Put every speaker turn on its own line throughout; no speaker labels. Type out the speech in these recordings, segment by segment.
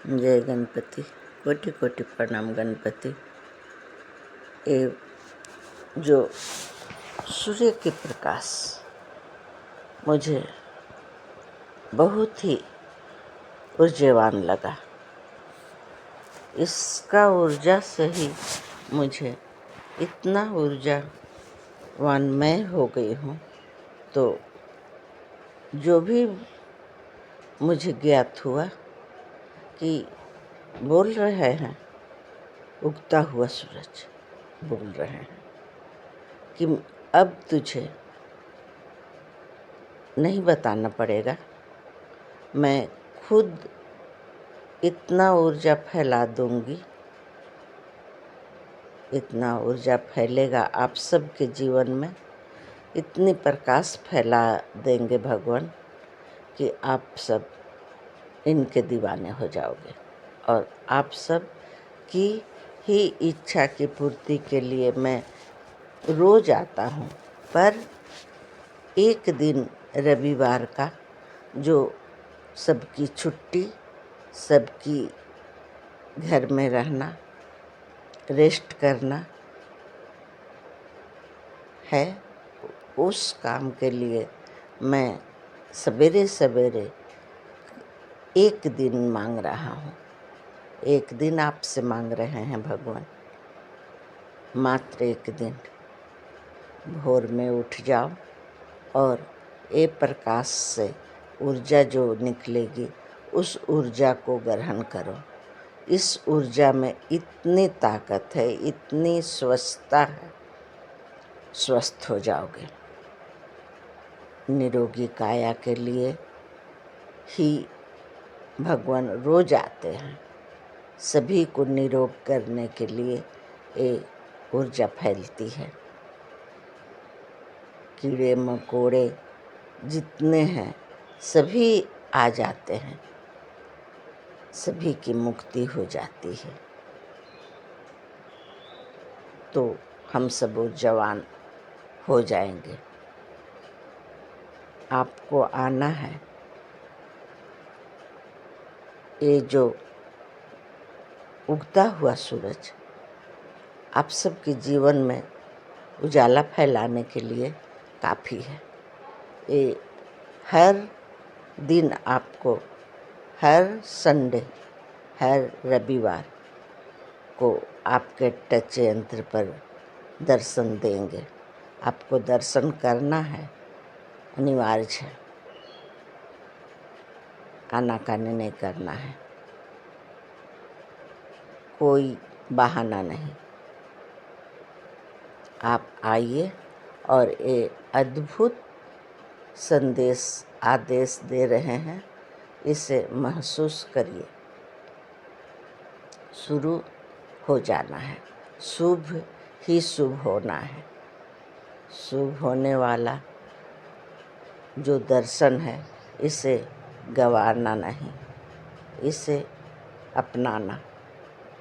जय गणपति। कोटि कोटि प्रणाम गणपति। ये जो सूर्य के प्रकाश मुझे बहुत ही ऊर्जावान लगा। इसका ऊर्जा से ही मुझे इतना ऊर्जावान मैं हो गई हूँ। तो जो भी मुझे ज्ञात हुआ कि बोल रहे हैं, उगता हुआ सूरज बोल रहे हैं कि अब तुझे नहीं बताना पड़ेगा, मैं खुद इतना ऊर्जा फैला दूंगी, इतना ऊर्जा फैलेगा आप सबके जीवन में, इतनी प्रकाश फैला देंगे भगवान कि आप सब इनके दीवाने हो जाओगे। और आप सब की ही इच्छा की पूर्ति के लिए मैं रोज आता हूँ, पर एक दिन रविवार का जो सबकी छुट्टी, सबकी घर में रहना, रेस्ट करना है, उस काम के लिए मैं सवेरे सवेरे एक दिन मांग रहा हूँ। एक दिन आपसे मांग रहे हैं भगवान, मात्र एक दिन। भोर में उठ जाओ और ये प्रकाश से ऊर्जा जो निकलेगी उस ऊर्जा को ग्रहण करो। इस ऊर्जा में इतनी ताकत है, इतनी स्वस्थता है, स्वस्थ हो जाओगे। निरोगी काया के लिए ही भगवान रोज आते हैं। सभी को निरोग करने के लिए ये ऊर्जा फैलती है। कीड़े मकोड़े जितने हैं सभी आ जाते हैं, सभी की मुक्ति हो जाती है। तो हम सब ऊर्जावान हो जाएंगे। आपको आना है। ये जो उगता हुआ सूरज आप सबके जीवन में उजाला फैलाने के लिए काफ़ी है। ये हर दिन आपको, हर संडे, हर रविवार को आपके टच यंत्र पर दर्शन देंगे। आपको दर्शन करना है, अनिवार्य है, आनाकानी नहीं करना है, कोई बहाना नहीं। आप आइए और ये अद्भुत संदेश, आदेश दे रहे हैं, इसे महसूस करिए। शुरू हो जाना है, शुभ ही शुभ होना है। शुभ होने वाला जो दर्शन है इसे गंवाना नहीं, इसे अपनाना।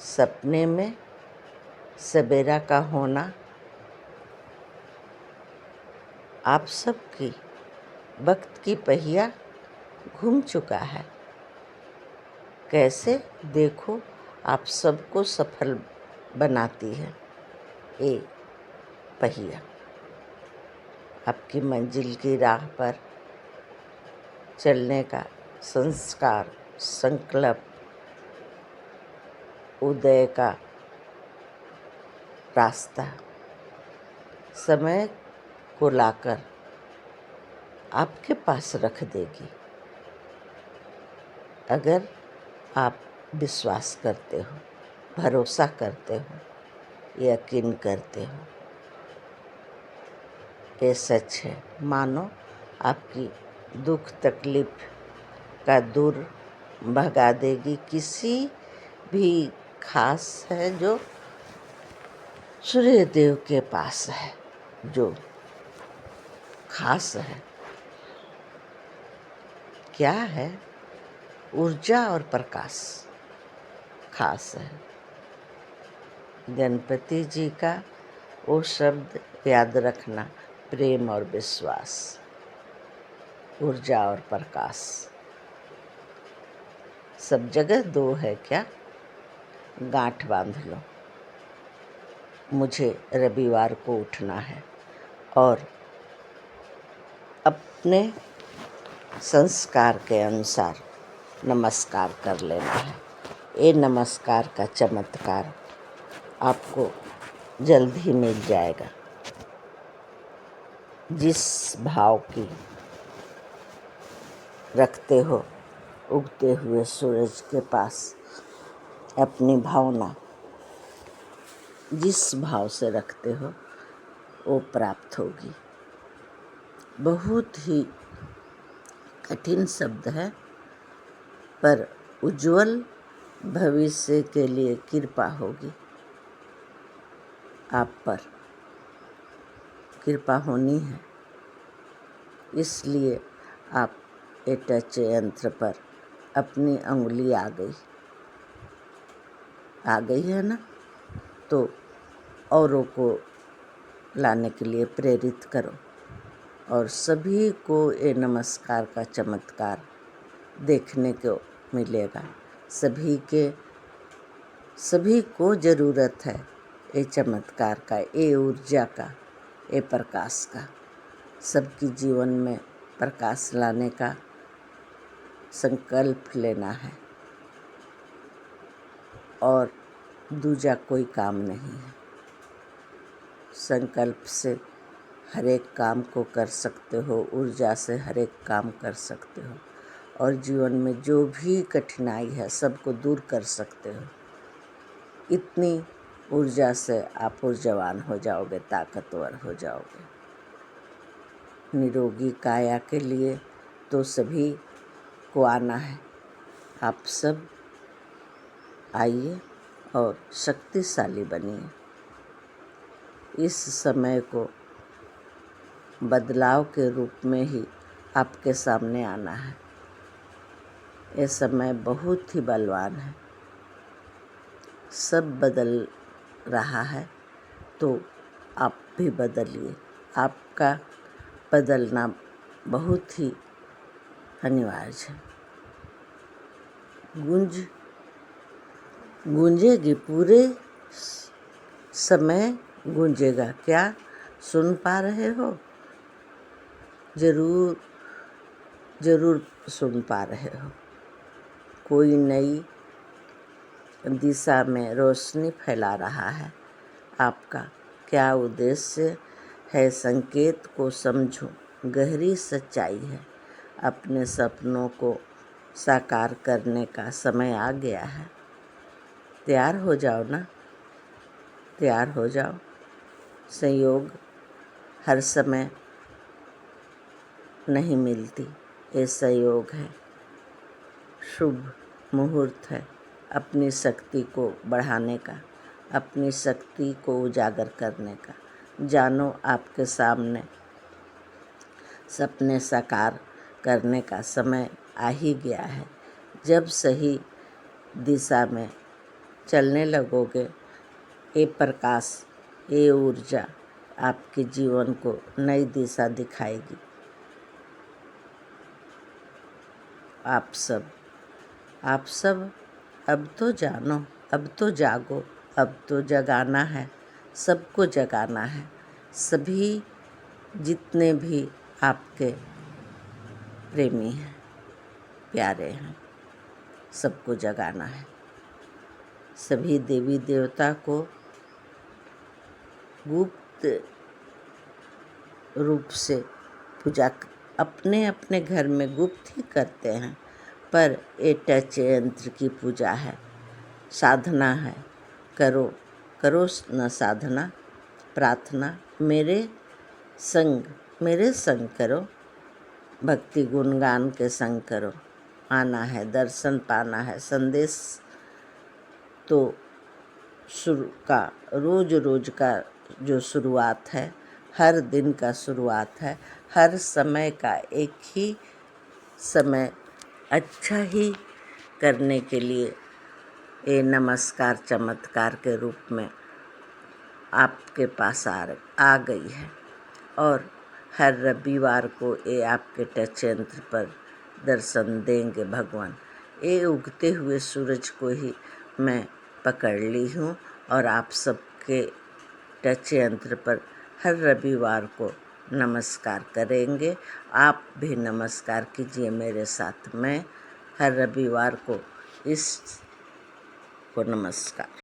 सपने में सवेरा का होना आप सबकी वक्त की पहिया घूम चुका है। कैसे देखो आप सबको सफल बनाती है ये पहिया। आपकी मंजिल की राह पर चलने का संस्कार, संकल्प, उदय का रास्ता समय को लाकर आपके पास रख देगी, अगर आप विश्वास करते हो, भरोसा करते हो, यकीन करते हो। ये सच है। मानो आपकी दुख तकलीफ का दूर भगा देगी। किसी भी खास है जो सूर्य देव के पास है, जो खास है। क्या है? ऊर्जा और प्रकाश खास है। गणपति जी का वो शब्द याद रखना, प्रेम और विश्वास, ऊर्जा और प्रकाश। सब जगह दो है क्या, गांठ बांध लो। मुझे रविवार को उठना है और अपने संस्कार के अनुसार नमस्कार कर लेना है। ये नमस्कार का चमत्कार आपको जल्द ही मिल जाएगा। जिस भाव की रखते हो उगते हुए सूरज के पास अपनी भावना, जिस भाव से रखते हो वो प्राप्त होगी। बहुत ही कठिन शब्द है, पर उज्जवल भविष्य के लिए कृपा होगी। आप पर कृपा होनी है, इसलिए आप ये टच यंत्र पर अपनी अंगुली आ गई है ना, तो औरों को लाने के लिए प्रेरित करो और सभी को ये नमस्कार का चमत्कार देखने को मिलेगा। सभी को ज़रूरत है ये चमत्कार का, ये ऊर्जा का, ये प्रकाश का। सबकी जीवन में प्रकाश लाने का संकल्प लेना है और दूजा कोई काम नहीं है। संकल्प से हर एक काम को कर सकते हो, ऊर्जा से हर एक काम कर सकते हो और जीवन में जो भी कठिनाई है सबको दूर कर सकते हो। इतनी ऊर्जा से आप ऊर्जावान हो जाओगे, ताकतवर हो जाओगे। निरोगी काया के लिए तो सभी को आना है। आप सब आइए और शक्तिशाली बनिए। इस समय को बदलाव के रूप में ही आपके सामने आना है। ये समय बहुत ही बलवान है, सब बदल रहा है, तो आप भी बदलिए। आपका बदलना बहुत ही अनिवार्य है। गूंजेगी पूरे समय गूंजेगा। क्या सुन पा रहे हो? जरूर सुन पा रहे हो। कोई नई दिशा में रोशनी फैला रहा है। आपका क्या उद्देश्य है? संकेत को समझो, गहरी सच्चाई है। अपने सपनों को साकार करने का समय आ गया है। तैयार हो जाओ ना, तैयार हो जाओ। संयोग हर समय नहीं मिलती, ये संयोग है, शुभ मुहूर्त है अपनी शक्ति को बढ़ाने का, अपनी शक्ति को उजागर करने का। जानो आपके सामने सपने साकार करने का समय आ ही गया है। जब सही दिशा में चलने लगोगे, ये प्रकाश, ये ऊर्जा आपके जीवन को नई दिशा दिखाएगी। आप सब अब तो जानो, अब तो जागो, अब तो जगाना है, सबको जगाना है। सभी जितने भी आपके प्रेमी हैं, प्यारे हैं, सबको जगाना है। सभी देवी देवता को गुप्त रूप से पूजा अपने अपने घर में गुप्त ही करते हैं, पर ये टच यंत्र की पूजा है, साधना है। करो न साधना, प्रार्थना मेरे संग करो, भक्ति गुणगान के संग करो। आना है, दर्शन पाना है। संदेश तो रोज का जो शुरुआत है, हर दिन का शुरुआत है, हर समय का एक ही समय अच्छा ही करने के लिए ये नमस्कार चमत्कार के रूप में आपके पास आ गई है और हर रविवार को ये आपके टच यंत्र पर दर्शन देंगे भगवान। ये उगते हुए सूरज को ही मैं पकड़ ली हूँ और आप सबके टच यंत्र पर हर रविवार को नमस्कार करेंगे। आप भी नमस्कार कीजिए मेरे साथ। मैं हर रविवार को इस को नमस्कार।